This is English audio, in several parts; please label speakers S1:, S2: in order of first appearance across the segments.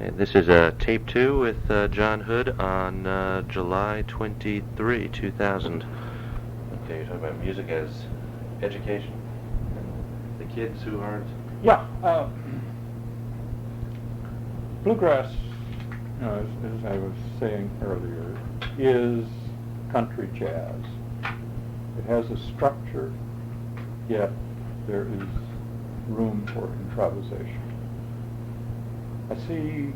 S1: And this is tape 2 with John Hood on July 23, 2000. Okay, you're talking about music as education and the kids who aren't...
S2: Yeah. Bluegrass, as I was saying earlier, is country jazz. It has a structure, yet there is room for improvisation. I see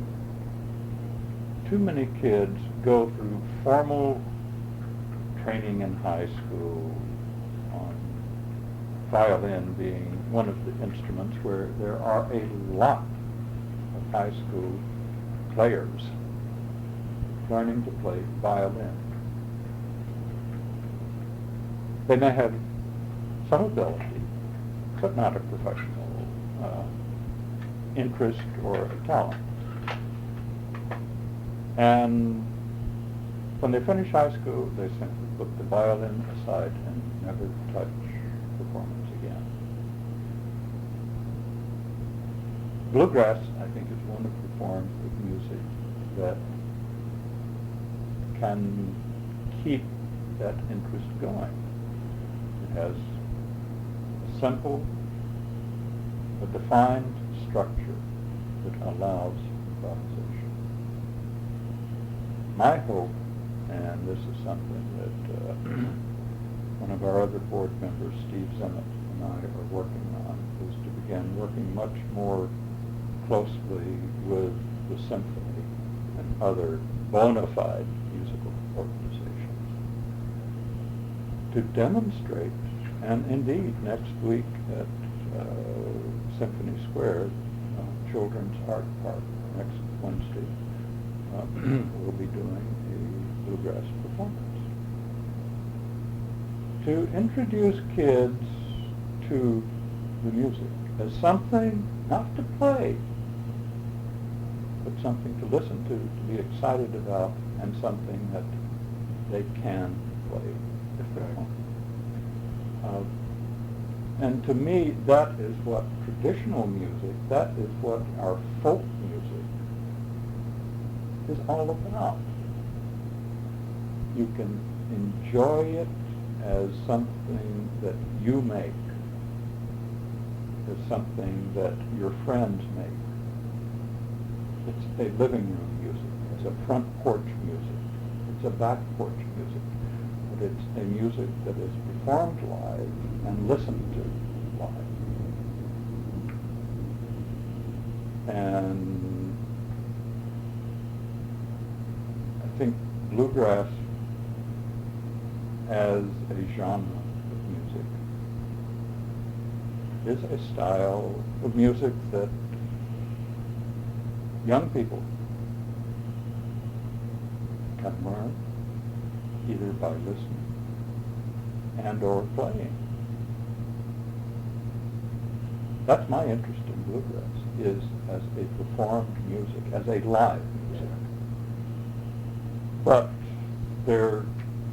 S2: too many kids go through formal training in high school on violin being one of the instruments where there are a lot of high school players learning to play violin. They may have some ability, but not a professional interest or a talent. And when they finish high school, they simply put the violin aside and never touch performance again. Bluegrass, I think, is one of the forms of music that can keep that interest going. It has a simple, a defined structure that allows improvisation. My hope, and this is something that one of our other board members, Steve Zimmett, and I are working on, is to begin working much more closely with the symphony and other bona fide musical organizations to demonstrate, and indeed next week at Symphony Square, Children's Art Park, next Wednesday, we'll be doing a bluegrass performance. To introduce kids to the music as something not to play, but something to listen to be excited about, and something that they can play if they want. And to me, that is what traditional music, that is what our folk music is all about. You can enjoy it as something that you make, as something that your friends make. It's a living room music, it's a front porch music, it's a back porch music, but it's a music that is performed live and listened to live. And I think bluegrass as a genre of music is a style of music that young people can learn either by listening and or playing. That's my interest in bluegrass, is as a performed music, as a live music. But there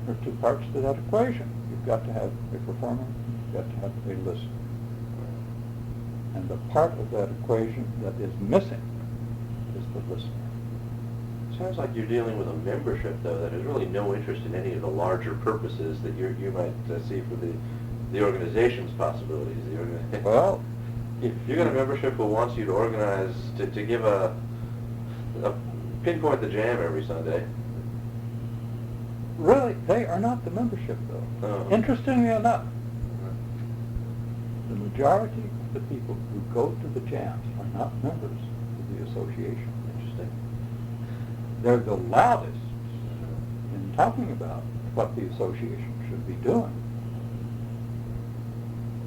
S2: are two parts to that equation. You've got to have a performer, you've got to have a listener. And the part of that equation that is missing is the listener.
S1: Sounds like you're dealing with a membership, though, that has really no interest in any of the larger purposes that you might see for the organization's possibilities.
S2: Well, if
S1: you got a membership who wants you to organize, to give a pinpoint the jam every Sunday.
S2: Really, they are not the membership, though.
S1: Oh.
S2: Interestingly enough, the majority of the people who go to the jams are not members of the association.
S1: Interesting.
S2: They're the loudest in talking about what the association should be doing,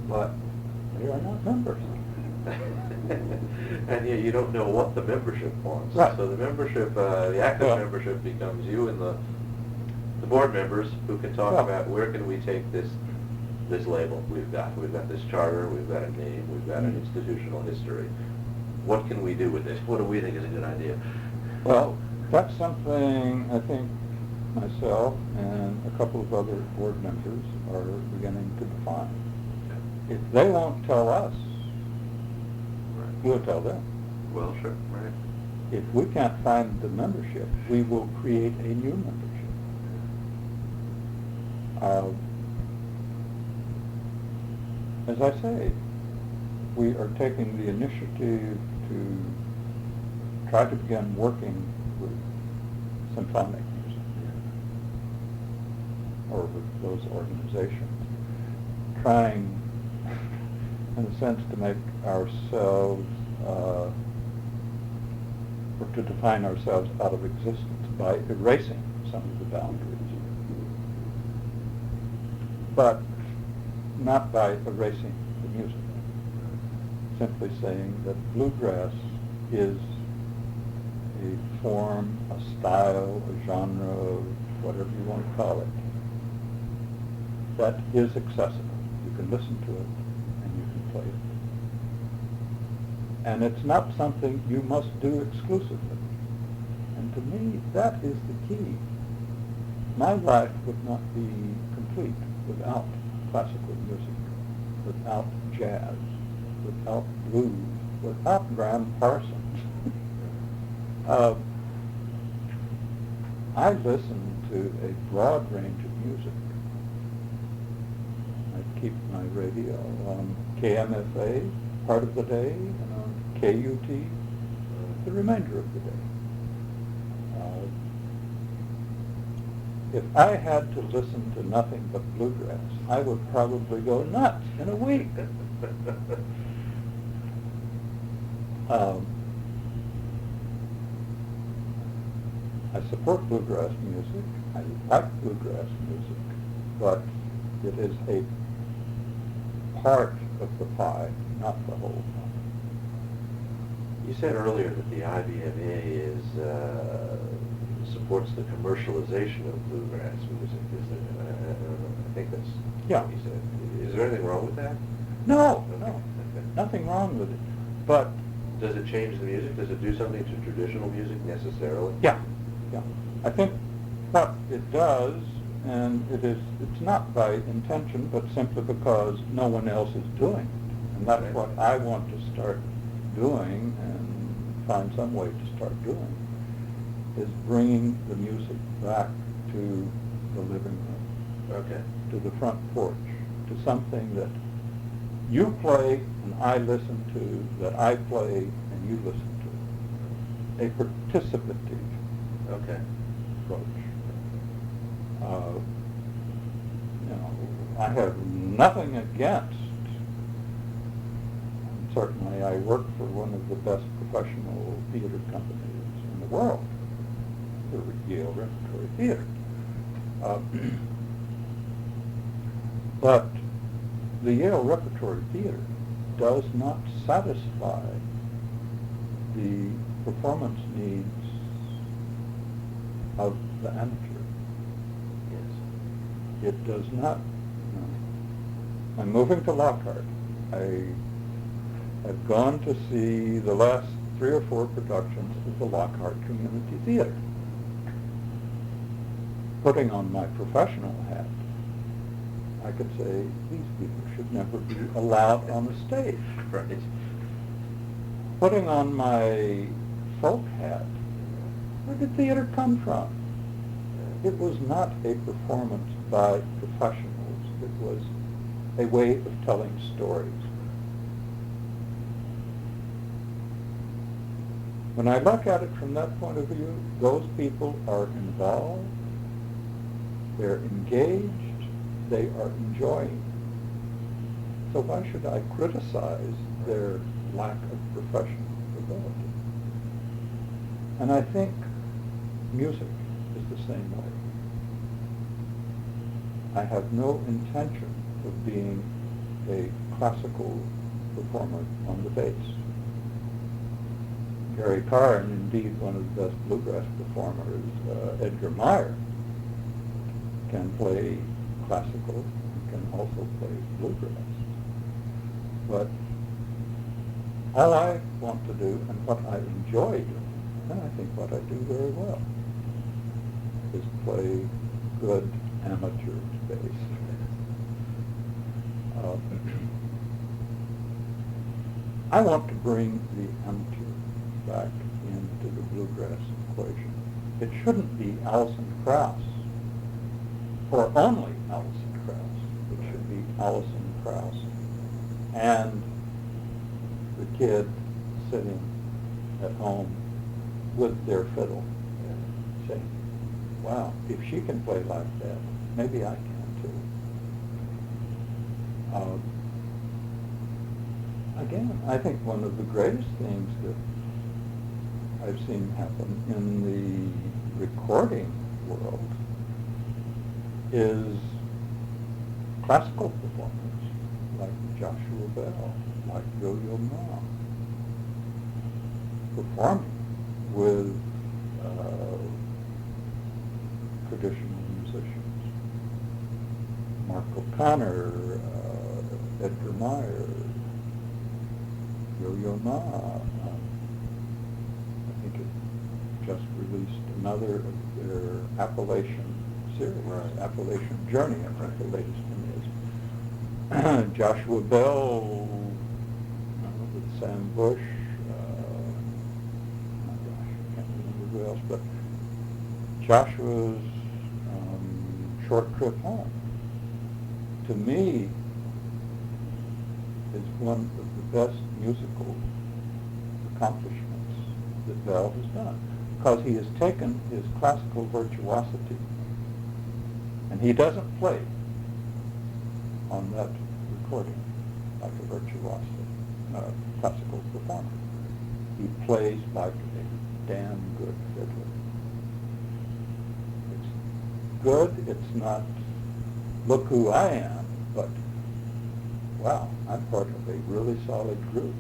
S2: but they are not members.
S1: And yet you don't know what the membership wants.
S2: Right.
S1: So the membership, the active membership becomes you and the board members who can talk about where can we take this label we've got. We've got this charter, we've got a name, we've got an institutional history. What can we do with this? What do we think is a good idea?
S2: Well, that's something I think myself and a couple of other board members are beginning to define. If they won't tell us, we'll tell them.
S1: Well, sure, right.
S2: if we can't find the membership, we will create a new membership. As I say, we are taking the initiative to try to begin working with symphonic music, or with those organizations, trying, in a sense, to make ourselves, or to define ourselves out of existence by erasing some of the boundaries. But not by erasing the music. Simply saying that bluegrass is a form, a style, a genre, whatever you want to call it, that is accessible. You can listen to it and you can play it. And it's not something you must do exclusively. And to me, that is the key. My life would not be complete without classical music, without jazz, without blues, without Graham Parsons. I listen to a broad range of music. I keep my radio on KMFA part of the day and on KUT the remainder of the day. If I had to listen to nothing but bluegrass, I would probably go nuts in a week. I support bluegrass music. I like bluegrass music, but it is a part of the pie, not the whole pie.
S1: You said earlier that the IBMA supports the commercialization of bluegrass music. I think that's what you said. Is there anything wrong with that?
S2: No,
S1: Okay.
S2: no,
S1: Okay.
S2: nothing wrong with it. But
S1: Does it change the music? Does it do something to traditional music necessarily?
S2: yeah. I think what it does, and it's not by intention, but simply because no one else is doing it. And that's
S1: Right.
S2: what I want to start doing and find some way to start doing, is bringing the music back to the living room,
S1: Okay.
S2: to the front porch, to something that you play and I listen to, that I play and you listen to. A participative
S1: Okay.
S2: approach. I have nothing against, certainly I work for one of the best professional theater companies in the world, the Yale Repertory Theater. But the Yale Repertory Theater does not satisfy the performance needs of the amateur.
S1: Yes.
S2: It does not. I'm moving to Lockhart. I have gone to see the last 3 or 4 productions of the Lockhart Community Theater. Putting on my professional hat, I could say these people should never be allowed on the stage.
S1: Right.
S2: Putting on my folk hat, where did theater come from? It was not a performance by professionals. It was a way of telling stories. When I look at it from that point of view, those people are involved, they're engaged, they are enjoying. So why should I criticize their lack of professional ability? And I think music is the same way. I have no intention of being a classical performer on the bass. Gary Carr, and indeed one of the best bluegrass performers, Edgar Meyer, can play classical and can also play bluegrass. But all I want to do and what I enjoy doing, and I think what I do very well, is play good amateur bass. I want to bring the amateur back into to the bluegrass equation. It shouldn't be Alison Krauss, or only Alison Krauss. It should be Alison Krauss and the kid sitting at home with their fiddle, saying, wow, if she can play like that, maybe I can too. Again, I think one of the greatest things that I've seen happen in the recording world is classical performers like Joshua Bell, like Yo-Yo Ma, performing with traditional musicians. Mark O'Connor, Edgar Meyer, Yo-Yo Ma. I think it just released another of their Appalachian series,
S1: Right.
S2: Appalachian Journey, I think the latest one is. Joshua Bell with Sam Bush. Oh gosh, I can't remember who else, but Joshua's Short Trip Home, to me, is one of the best musical accomplishments that Bell has done, because he has taken his classical virtuosity, and he doesn't play on that recording like a virtuoso classical performer. He plays like a damn good fiddler. It's good, it's not look who I am, but wow, I'm part of a really solid group.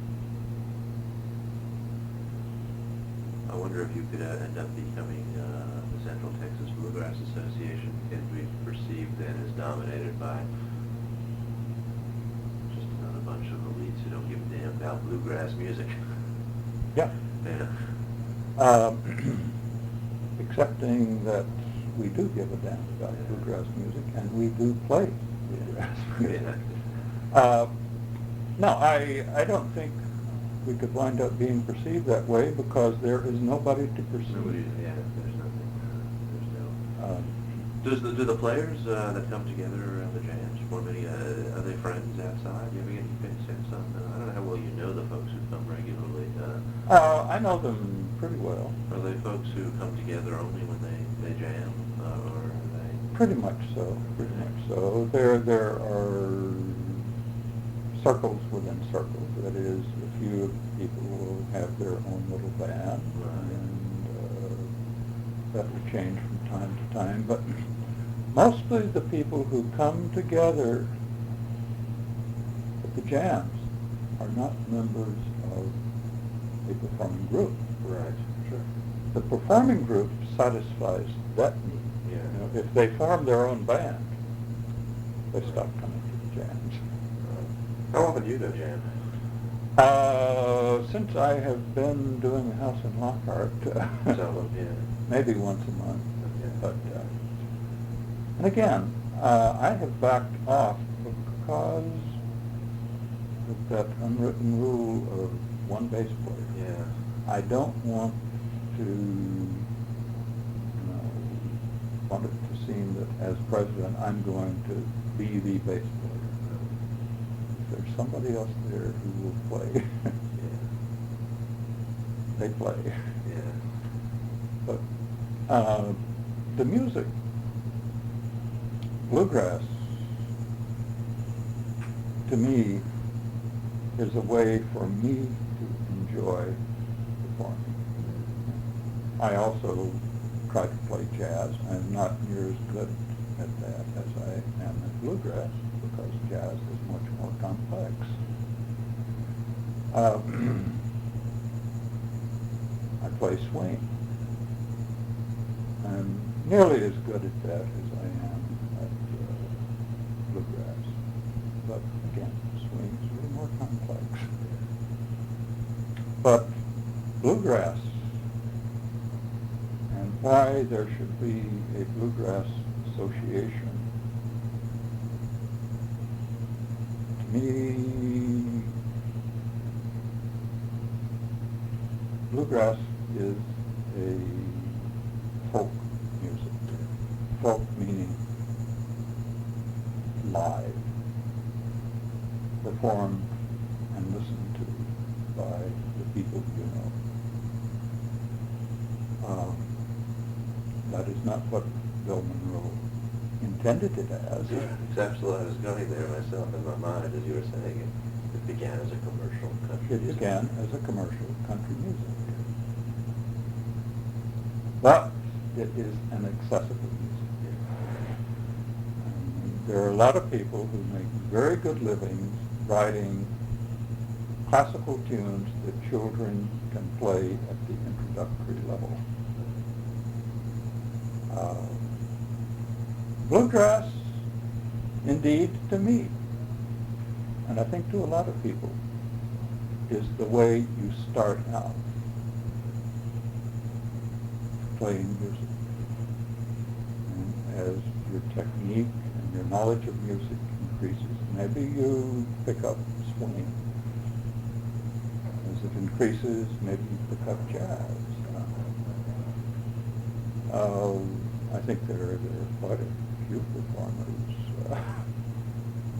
S1: I wonder if you could end up becoming the Central Texas Bluegrass Association, can be perceived then as dominated by just another bunch of elites who don't give a damn about bluegrass music.
S2: Yeah.
S1: Yeah.
S2: Accepting that we do give a damn about bluegrass music, and we do play bluegrass music.
S1: Yeah.
S2: No, I don't think we could wind up being perceived that way, because there is nobody to perceive.
S1: Nobody, yeah, there's nothing. There's no. Do the players that come together around the jams form any? Are they friends outside? Do you ever get any sense on? I don't know how well you know the folks who come regularly.
S2: I know them pretty well.
S1: Are they folks who come together only when they jam, or are they?
S2: Pretty much so. Pretty much so. There are circles within circles. That is, a few people will have their own little band,
S1: Right.
S2: and that will change from time to time. But mostly the people who come together at the jams are not members of a performing group.
S1: Right. Sure.
S2: The performing group satisfies that need.
S1: Yeah.
S2: You know, if they form their own band, they stop coming to the jams.
S1: How often do you go jam?
S2: Since I have been doing a house in Lockhart,
S1: So, yeah.
S2: maybe once a month.
S1: Okay.
S2: But and again, I have backed off because of that unwritten rule of one bass player.
S1: Yeah.
S2: I don't want to, want it to seem that as president I'm going to be the bass player. If there's somebody else there who will play,
S1: Yeah.
S2: they play.
S1: Yeah.
S2: But the music, bluegrass, to me, is a way for me to enjoy performing. I also try to play jazz. I'm not near as good at that as I am at bluegrass, because jazz is much more complex. I play swing. I'm nearly as good at that as I am at bluegrass. But again, swing is a little more complex. But bluegrass, and why there should be a bluegrass association, to me, bluegrass is a folk music. Folk meaning live, performed and listened to by the people you know. That is not what Bill Monroe intended it as.
S1: It's absolutely, I was going there myself in my mind as you were saying it. It began as a commercial country
S2: It
S1: music.
S2: began as a commercial country music. But it is an accessible music. There are a lot of people who make very good livings writing classical tunes that children can play at the introductory level. Bluegrass, indeed, to me, and I think to a lot of people, is the way you start out playing music. And as your technique and your knowledge of music increases, maybe you pick up swing. As it increases, maybe you pick up jazz. I think there are quite a few performers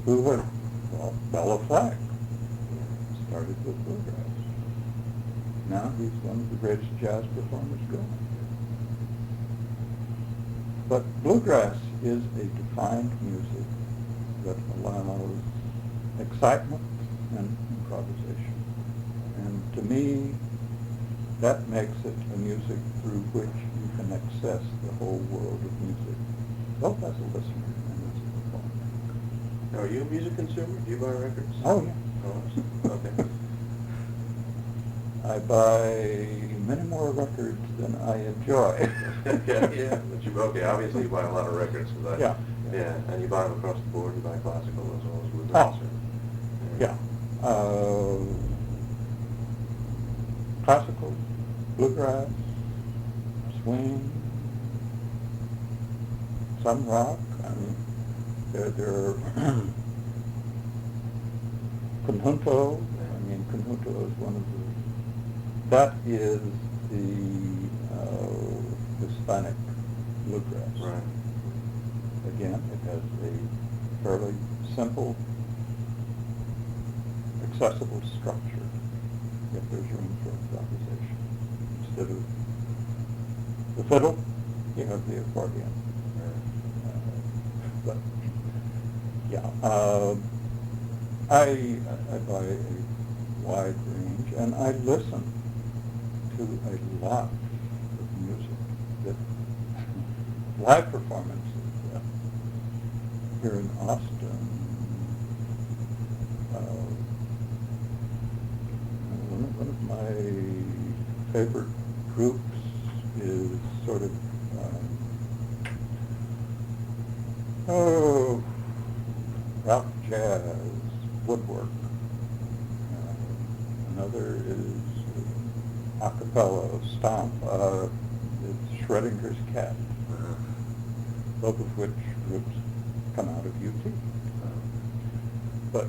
S2: who have, Bella Fleck started with bluegrass. Now he's one of the greatest jazz performers going. But bluegrass is a defined music that allows excitement and improvisation. And to me, that makes it a music through which you can access the whole world of music, both as a listener and as a performer.
S1: Now, are you a music consumer? Do you buy records?
S2: Oh, yeah.
S1: Oh, okay.
S2: I buy many more records than I enjoy.
S1: yeah, but obviously you buy a lot of records.
S2: Yeah.
S1: Yeah, and you buy them across the board. You buy classical as well as bluegrass.
S2: Oh, yeah. Classical, bluegrass, swing, some rock. I mean, there are conjunto. I mean, conjunto is one of that is the Hispanic bluegrass.
S1: Right.
S2: Again, it has a fairly simple, accessible structure, if there's room for improvisation. Instead of the fiddle, you have the accordion. But yeah, I buy a wide range, and I listen to a lot of music. That live performances here in Austin. One of my favorite groups is sort of rock jazz woodwork. Another is a cappella stomp. It's Schrodinger's Cat, both of which groups come out of UT. But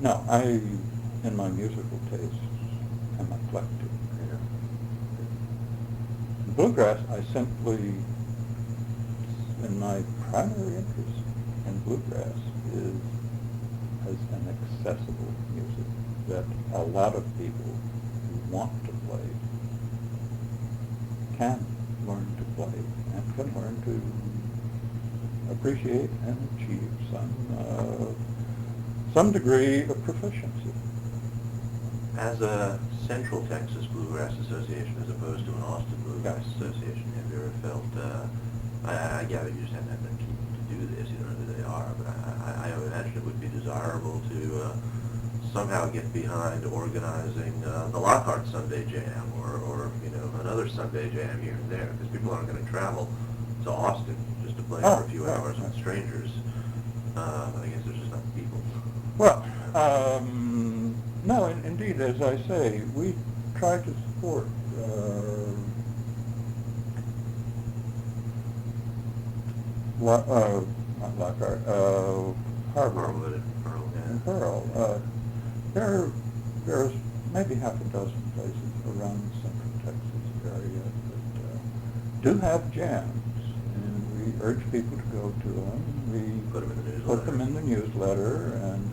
S2: no, in my musical tastes, am eclectic. In bluegrass, my primary interest in bluegrass is as an accessible music that a lot of people who want to play can learn to play and can learn to appreciate and achieve some degree of proficiency.
S1: As a Central Texas Bluegrass Association as opposed to an Austin Bluegrass
S2: Yes.
S1: Association, have you ever felt, I gather you just haven't had the people to do this, you don't know who they are, but I would imagine it would be desirable to somehow get behind organizing the Lockhart Sunday Jam or another Sunday Jam here and there, because people aren't going to travel to Austin just to play for a few hours with strangers. I guess there's just not people.
S2: Well, no, indeed, as I say, we try to support not Lockhart, Harvard
S1: Harwood and Pearl,
S2: and Pearl. There's maybe half a dozen places around the Central Texas area that do have jams, and we urge people to go to them. We
S1: Put them in the newsletter.
S2: Put them in the newsletter and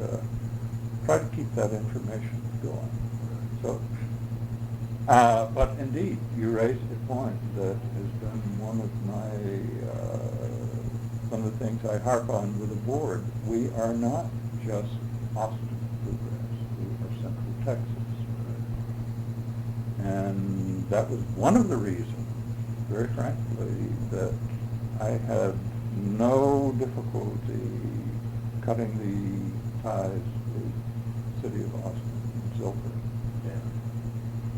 S2: try to keep that information going. So, but indeed, you raised a point that has been one of the things I harp on with the board. We are not just Austin bluegrass. We are Central Texas. And that was one of the reasons, very frankly, that I had no difficulty cutting the ties with the city of Austin and Zilker,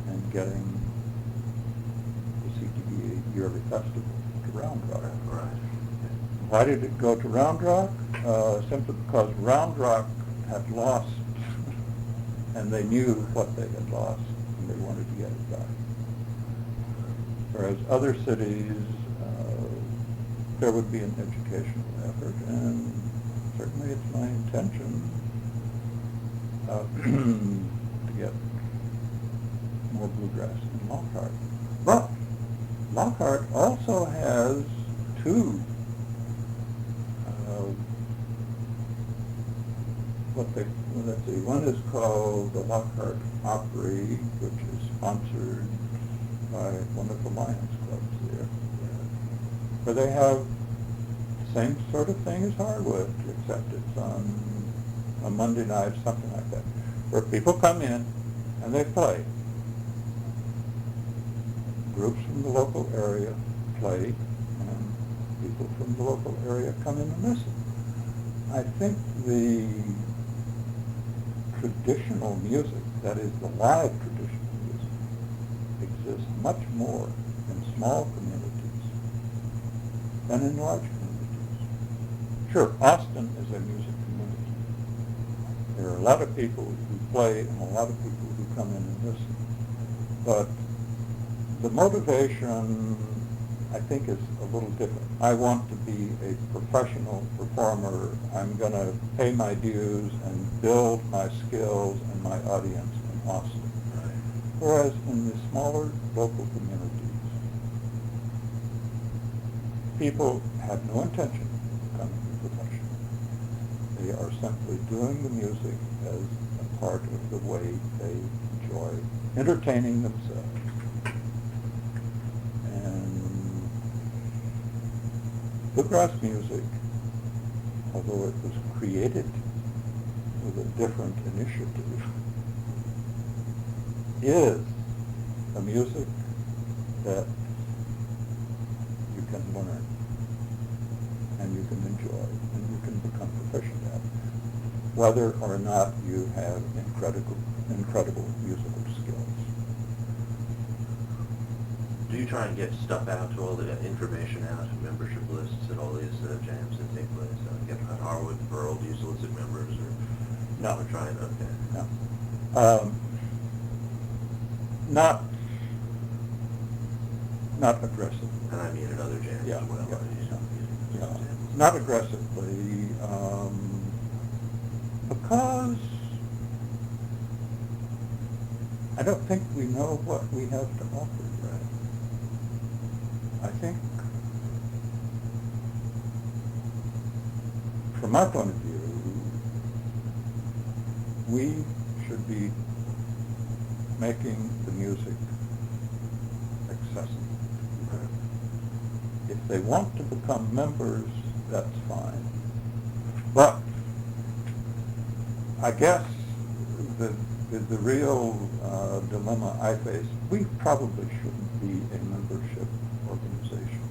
S2: and getting the CTBA yearly festival to Round Rock.
S1: Right.
S2: Why did it go to Round Rock? Simply because Round Rock had lost, and they knew what they had lost, and they wanted to get it back. Whereas other cities, there would be an educational effort, and certainly it's my intention to get more bluegrass in Lockhart. But Lockhart also has two let's see, one is called the Lockhart Opry, which is sponsored by one of the Lions clubs there, where they have the same sort of thing as Harwood, except it's on a Monday night, something like that, where people come in and they play. Groups from the local area play, and people from the local area come in and listen. I think the traditional music, that is the live traditional music, exists much more in small communities than in large communities. Sure, Austin is a music community. There are a lot of people who play and a lot of people who come in and listen. But the motivation, I think, is a little different. I want to be a professional performer. I'm going to pay my dues and build my skills and my audience in Austin. Whereas in the smaller local communities, people have no intention of becoming a professional. They are simply doing the music as a part of the way they enjoy entertaining themselves. Bluegrass music, although it was created with a different initiative, is a music that you can learn and you can enjoy and you can become proficient at, whether or not you have incredible musical skills.
S1: Do you try and get stuff out to all the information out, membership lists at all these jams that take place? Get on Harwood, Pearl, do you solicit members or?
S2: No.
S1: We're trying, okay.
S2: No. Not aggressively.
S1: And I mean at other jams
S2: Yeah,
S1: as well.
S2: yeah. Not aggressively, because I don't think we know what we have to offer. I think, from my point of view, we should be making the music accessible. If they want to become members, that's fine. But I guess the real dilemma I face, we probably shouldn't be a membership organization.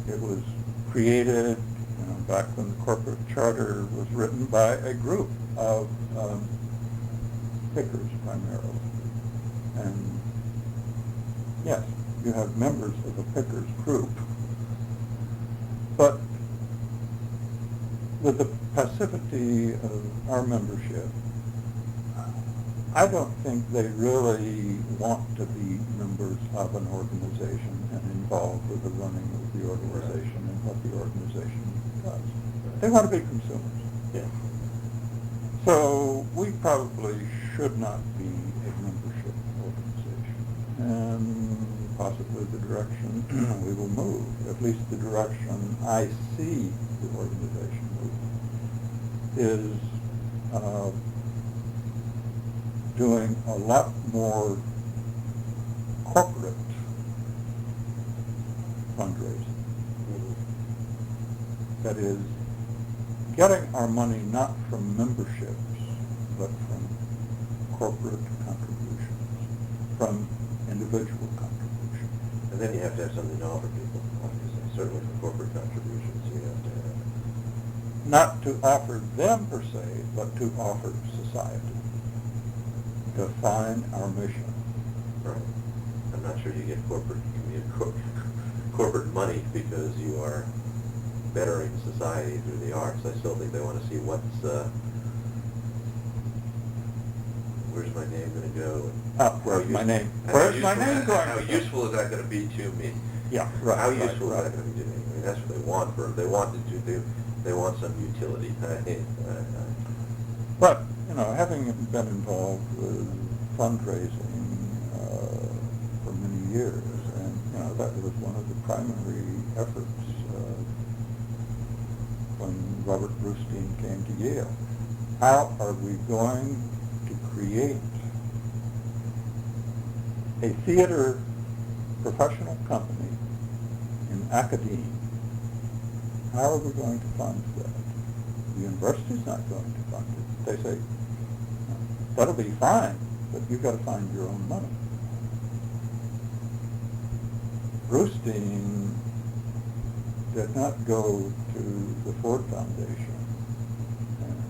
S2: It was created back when the corporate charter was written by a group of pickers primarily. And yes, you have members of the pickers group, but with the passivity of our membership, I don't think they really want to be members of an organization and involved with the running of the organization and what the organization does. They want to be consumers.
S1: Yeah.
S2: So we we probably should not be a membership organization. And possibly the direction we will move, at least the direction I see the organization moving, is doing a lot more corporate fundraising. That is, getting our money not from memberships, but from corporate contributions, from individual contributions.
S1: And then you have to have something to offer people, obviously. Certainly for corporate contributions, you have to have.
S2: Not to offer them per se, but to offer society. Define our mission.
S1: Right. I'm not sure you get corporate money because you are bettering society through the arts. I still think they want to see where's my name going to go?
S2: Where's my name? Where's my name going?
S1: How useful is that going to be to me?
S2: Yeah, right.
S1: How useful
S2: right.
S1: is that going to be to me? I mean, that's what they want. They want some utility.
S2: But having been involved with fundraising for many years, and that was one of the primary efforts when Robert Brustein came to Yale. How are we going to create a theater professional company in academia? How are we going to fund that? The university's not going to fund it. They say, that'll be fine, but you've got to find your own money. Brustein did not go to the Ford Foundation and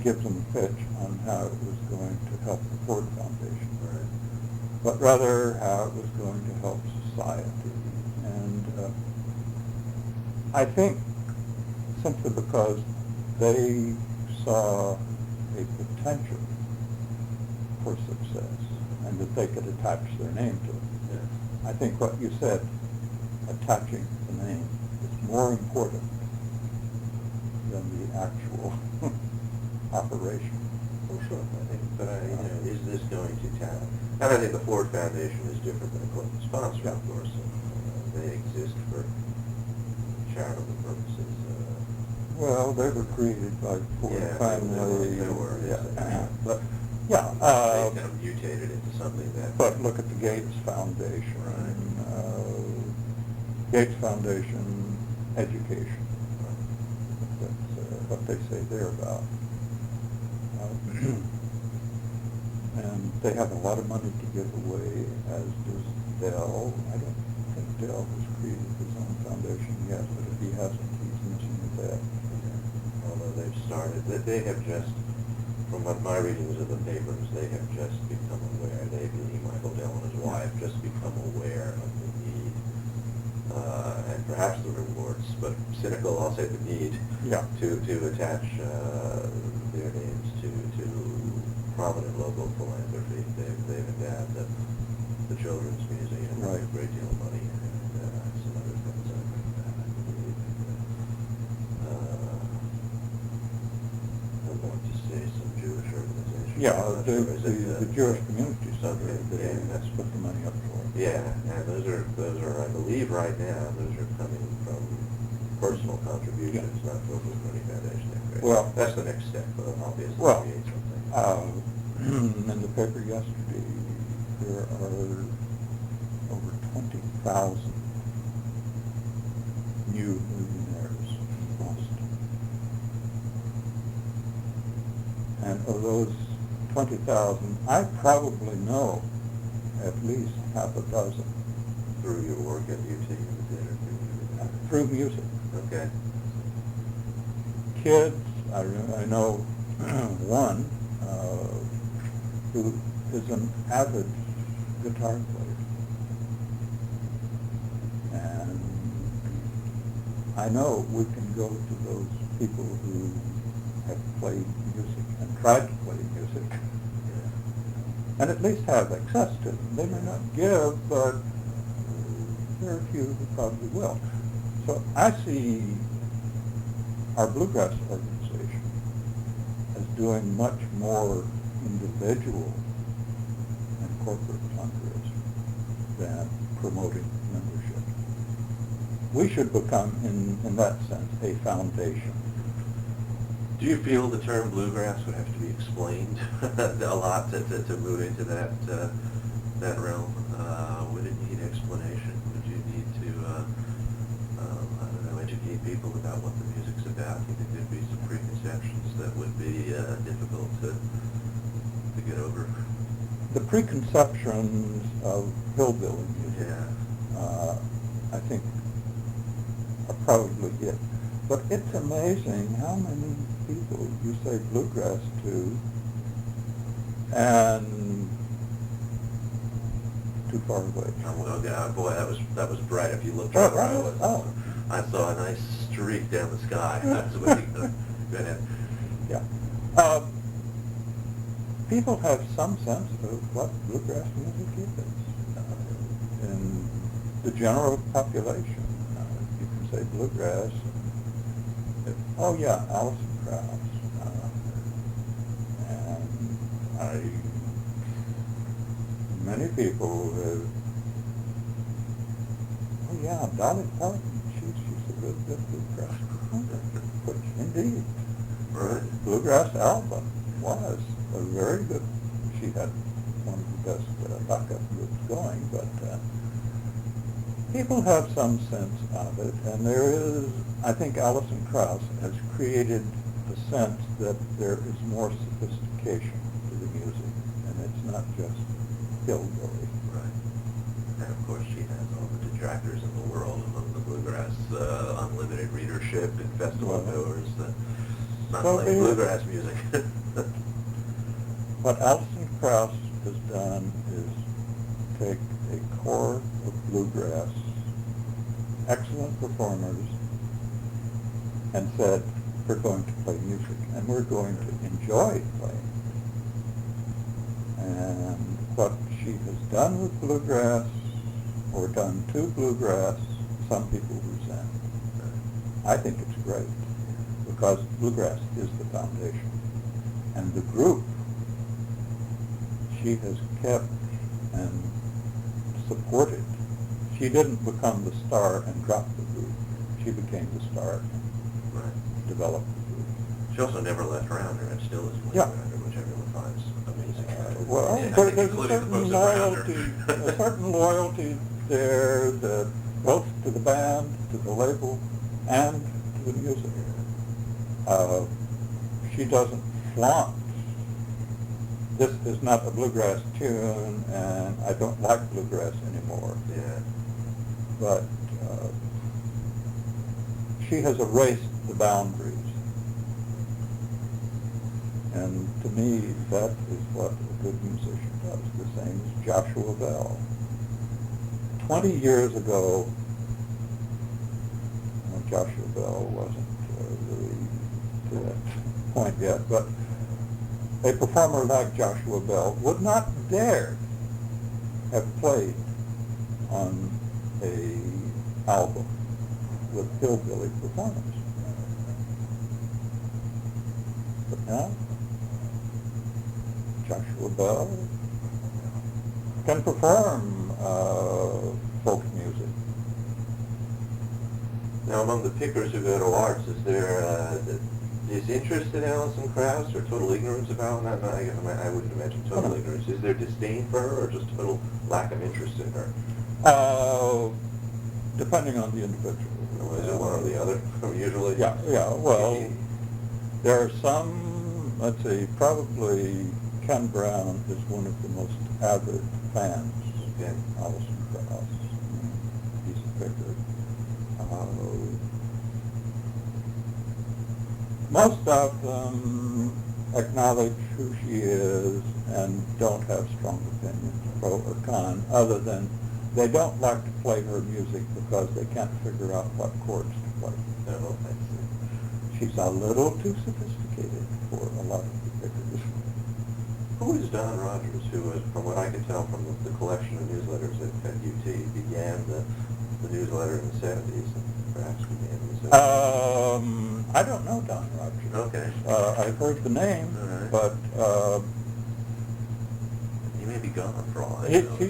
S2: give them a pitch on how it was going to help the Ford Foundation, but rather how it was going to help society. And I think simply because they saw a potential for success and that they could attach their name to it. I think what you said, attaching the name, is more important than the actual operation.
S1: Oh, sure. I think, but is this going to tap? And I think the Ford Foundation is different than a corporate sponsor, of course. They exist for charitable purposes.
S2: Well, they were created by Ford family.
S1: They were.
S2: But yeah.
S1: They kind of mutated into something that.
S2: But look at the Gates Foundation.
S1: Right.
S2: Gates Foundation Education. That's what they say they're about. And they have a lot of money to give away, as does Dell. I don't think Dell has created his own foundation yet, but if he hasn't, he's missing a bet.
S1: Although they've started, they have just, from what my readings of the papers, they have just become aware, they being Michael Dell and his wife, just become aware of the need, and perhaps the rewards, but cynical, I'll say the need, to attach their names to prominent local philanthropy. They've endowed the Children's Museum with a great deal of money and some other things, I believe. I want to say some Jewish organization.
S2: Yeah, the Jewish Community Center.
S1: Okay,
S2: That's put the money up for.
S1: Yeah, and those are, I believe right now, those are coming from personal contributions, not from the Community Foundation.
S2: Well,
S1: that's the next step, obviously.
S2: Well,
S1: create something.
S2: In the paper yesterday, there are over 20,000 new millionaires in Boston. And of those 20,000, I probably know at least half a dozen.
S1: Through your work at UT?
S2: Through music.
S1: Okay.
S2: Kids, I know one who is an avid guitar player. And I know we can go to those people who have played music and tried to play music and at least have access to them. They may not give, but there are a few who probably will. So I see our bluegrass organization doing much more individual and corporate fundraising than promoting membership. We should become, in that sense, a foundation.
S1: Do you feel the term bluegrass would have to be explained a lot to move into that realm? Would it need explanation? Would you need to, I don't know, educate people about what the music's about? Do you think there'd be some preconceptions that would be difficult to get over?
S2: The preconceptions of hillbilly music,
S1: Yeah.
S2: I think, are probably it. But it's amazing how many people you say bluegrass to, and too far away.
S1: Oh, yeah, boy, that was bright. If you looked right where I was, I saw a nice streak down the sky. That's what you go ahead.
S2: Yeah. People have some sense of what bluegrass music is. In the general population, you can say bluegrass. Oh yeah, Alison Krauss. And many people have, oh yeah, Dolly Parton, she's a real good bluegrass performer. Which indeed, her bluegrass album was a very good, she had one of the best backup groups going, but people have some sense of it, and there is, I think Alison Krauss has created the sense that there is more sophistication to the music, and it's not just hillbilly.
S1: Right. And of course she has all the detractors in the world among the bluegrass, unlimited readership and festival goers, not
S2: So
S1: playing bluegrass music.
S2: What Alison Krauss has done is take a core of bluegrass, excellent performers, and said, we're going to play music, and we're going to enjoy playing. And what she has done with bluegrass, or done to bluegrass, some people resent. I think it's great, because bluegrass is the foundation. And the group she has kept and supported. She didn't become the star and drop the group. She became the star and developed the group.
S1: She also never left Rounder and still is playing Rounder, which everyone finds amazing.
S2: Well,
S1: Yeah,
S2: there's a certain loyalty there, that both to the band, to the label, and to the music. She doesn't flaunt. This is not a bluegrass tune, and I don't like bluegrass anymore.
S1: Yeah.
S2: But she has erased the boundaries. And to me, that is what a good musician does, the same as Joshua Bell. 20 years ago, well, Joshua Bell wasn't really to that point yet, but a performer like Joshua Bell would not dare have played on a album with hillbilly performance. But now, Joshua Bell can perform folk music.
S1: Now, among the pickers who go to arts, is there is interest in Alison Krauss, or total ignorance about her? I wouldn't imagine total ignorance. Is there disdain for her, or just total lack of interest in her?
S2: Depending on the individual.
S1: Is it one or the other, usually?
S2: Yeah, well, there are some, let's see, probably Ken Brown is one of the most avid fans of Alison Krauss. He's a picker. Most of them acknowledge who she is and don't have strong opinions, pro or con, other than they don't like to play her music because they can't figure out what chords to play.
S1: No, I see.
S2: She's a little too sophisticated for a lot of the pickers.
S1: Who is Don Rogers, who, from what I can tell from the collection of newsletters at UT, began the newsletter in the 70s? perhaps we may have missed.
S2: I don't know Don Rogers.
S1: Okay.
S2: I've heard the name,
S1: All right.
S2: but
S1: He may be gone for all I
S2: he's
S1: know.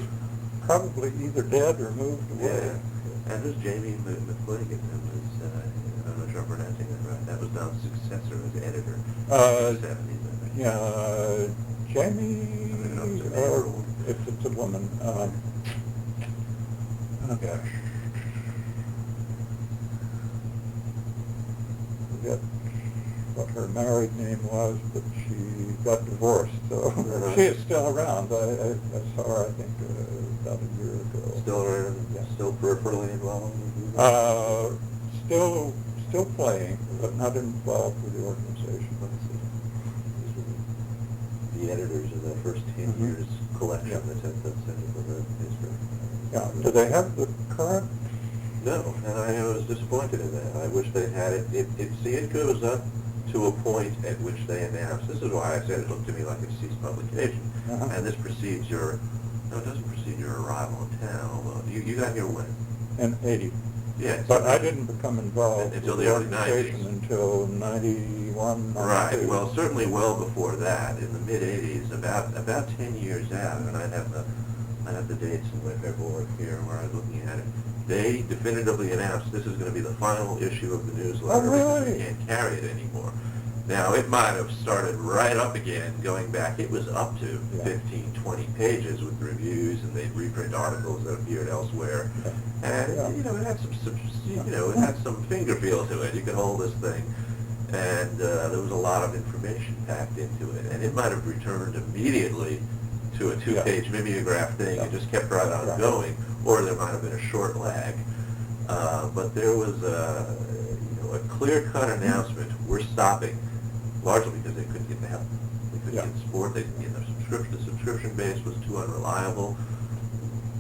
S2: probably either dead or moved away.
S1: Yeah. And there's Jamie McQuiggan, who was, I'm not sure I'm pronouncing that right. That was Don's successor as editor in the 70s, I think.
S2: Yeah, Jamie,
S1: I don't know if it's a man or a woman.
S2: if it's a woman, oh gosh. Forget what her married name was, but she got divorced, so she is still around. I saw her, I think, about a year ago.
S1: Still around?
S2: Yeah.
S1: Still peripherally involved?
S2: Still playing, but not involved with the organization.
S1: The editors of the first 10
S2: Mhm.
S1: years collection,
S2: Yeah.
S1: the Center for American History.
S2: Yeah, do they have the current?
S1: No, and I was disappointed in that. I wish they had it. It goes up to a point at which they announce. This is why I said it looked to me like it ceased publication.
S2: Uh-huh.
S1: And this precedes your, no, it doesn't precede your arrival in town. Although you got here when?
S2: In 80.
S1: Yeah.
S2: But I didn't become involved
S1: Until
S2: with
S1: the
S2: the
S1: early
S2: organization
S1: 90s.
S2: until 91, 92.
S1: Right. Well, certainly well before that, in the mid '80s, about 10 years out, and I have the dates in my paperwork here where I was looking at it. They definitively announced this is going to be the final issue of the newsletter.
S2: Oh, really?
S1: Because we can't carry it anymore. Now, it might have started right up again, going back. It was up to
S2: Yeah.
S1: 15, 20 pages with reviews, and they'd reprint articles that appeared elsewhere.
S2: Yeah.
S1: And,
S2: Yeah.
S1: you know, it had it had some finger feel to it. You could hold this thing. And there was a lot of information packed into it. And it might have returned immediately to a two-page mimeograph thing and just kept right on going, or there might have been a short lag. But there was a clear-cut announcement, we're stopping, largely because they couldn't get the help. They couldn't get support, they didn't get the subscription. The subscription base was too unreliable.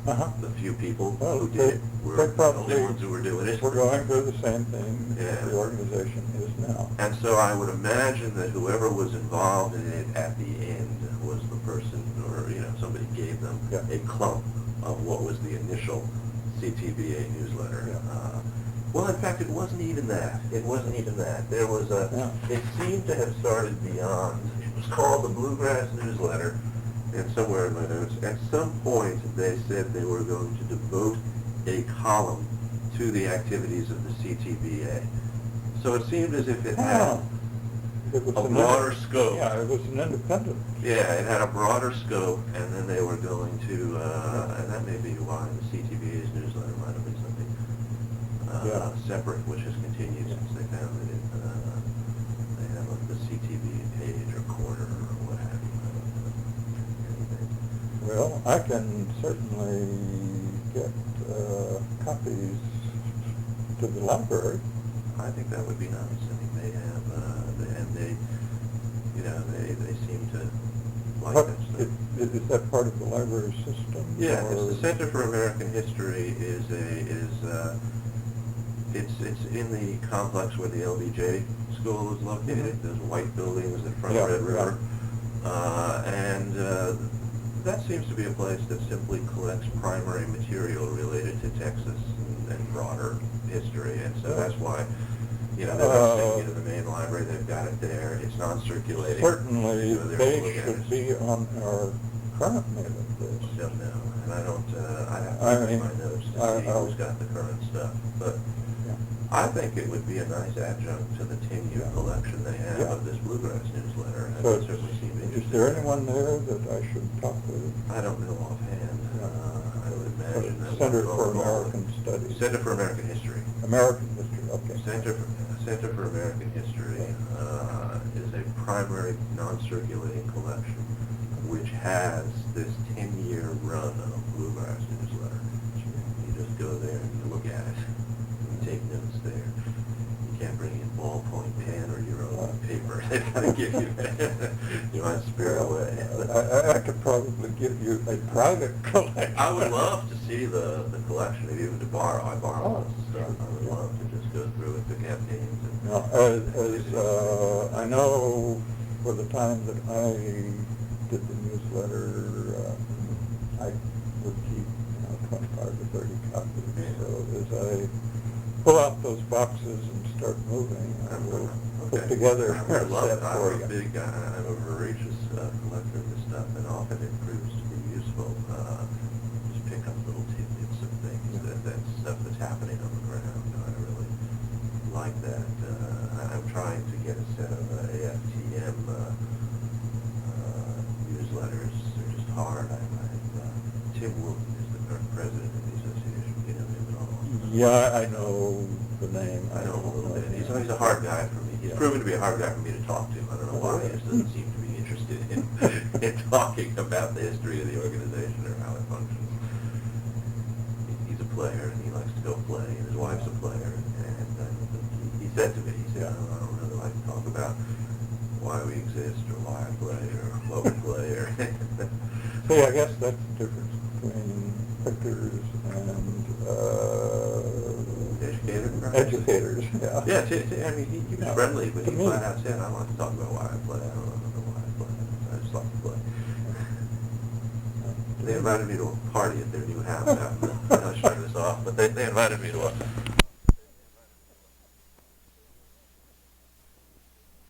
S2: Uh-huh.
S1: The few people
S2: Well,
S1: who did it were
S2: they
S1: the only
S2: probably
S1: ones who were doing it.
S2: We're going through the same thing
S1: Yeah.
S2: the organization is now.
S1: And so I would imagine that whoever was involved in it at the end was the person, or somebody gave them a clump of what was the initial CTBA newsletter.
S2: Yeah.
S1: Well, in fact, it wasn't even that. It wasn't even that. There was it seemed to have started beyond. It was called the Bluegrass Newsletter, and somewhere in my notes, at some point they said they were going to devote a column to the activities of the CTBA. So it seemed as if it had
S2: It was
S1: a broader scope.
S2: Yeah, it was an independent.
S1: Yeah, it had a broader scope, and then they were going to, and that may be why the CTBA's newsletter might have been something separate, which has continued since they founded it. They have the CTB page or corner or what have you. Anything.
S2: Well, I can certainly get copies to the library.
S1: I think that would be nice. I think they have, and they seem to like
S2: What,
S1: that stuff.
S2: is that part of the library system?
S1: Yeah,
S2: or-
S1: it's the Center for American History it's in the complex where the LBJ school is located. There's white buildings in front of Red River. And that seems to be a place that simply collects primary material related to Texas and broader history. And so that's why, they're not taking it to the main library. They've got it there. It's non-circulating.
S2: Certainly,
S1: So they're
S2: they
S1: looking at
S2: should
S1: it.
S2: be on our current mailing list.
S1: Don't know, and I don't. I have to
S2: I
S1: look
S2: mean,
S1: at my notes to see
S2: I'll-
S1: who's got the current stuff. But
S2: Yeah.
S1: I think it would be a nice adjunct to the 10-year collection they have of this Bluegrass newsletter. And
S2: So,
S1: it certainly seem interesting.
S2: is there anyone there that I should talk with?
S1: I don't know offhand. I would imagine that
S2: Center
S1: would
S2: for
S1: involve-
S2: American Studies.
S1: Center for American History.
S2: American History, okay.
S1: Center for American History is a primary non-circulating collection which has this 10-year run of Bluegrass newsletter. You just go there and you look at it. You take notes there. You can't bring in ballpoint pen or your own paper. They've got to give you you might spare away.
S2: I could probably give you a private collection.
S1: I would love to see the collection, maybe even to borrow. I borrow this stuff. I would love to just go through it, pick out names.
S2: Now, as I know, for the time that I did the newsletter, I would keep 25 to 30 copies. So as I pull out those boxes and start moving, and we'll put together a
S3: I love
S2: set
S3: it. I'm
S2: for
S3: a
S2: you.
S3: big guy. I'm a voracious collector of this stuff, and often it proves to be useful. Just pick up little tidbits of things, that stuff that's happening on the ground. I really like that. I'm trying to get a set of AFTM newsletters. They're just hard. Tim Wilton is the current president of the association. You know him at all?
S2: Yeah, I know the name.
S3: I know him a little bit. He's a hard guy for me. He's proven to be a hard guy for me to talk to. I don't know why. He just doesn't seem to be interested in talking about the history of the organization or how it functions. He's a player, and he likes to go play, and his wife's a player. And he said to me, he said, I don't really like to talk about why we exist or why I play or what we play.
S2: See, I guess that's the difference between pickers and educators, yeah.
S3: Yeah, I mean, he was friendly, but
S2: To
S3: he
S2: me.
S3: flat out said, I like to talk about why I play. I don't know why I play. I just like to play. They invited me to a party at their new house. I know I shut this off, but they invited me to a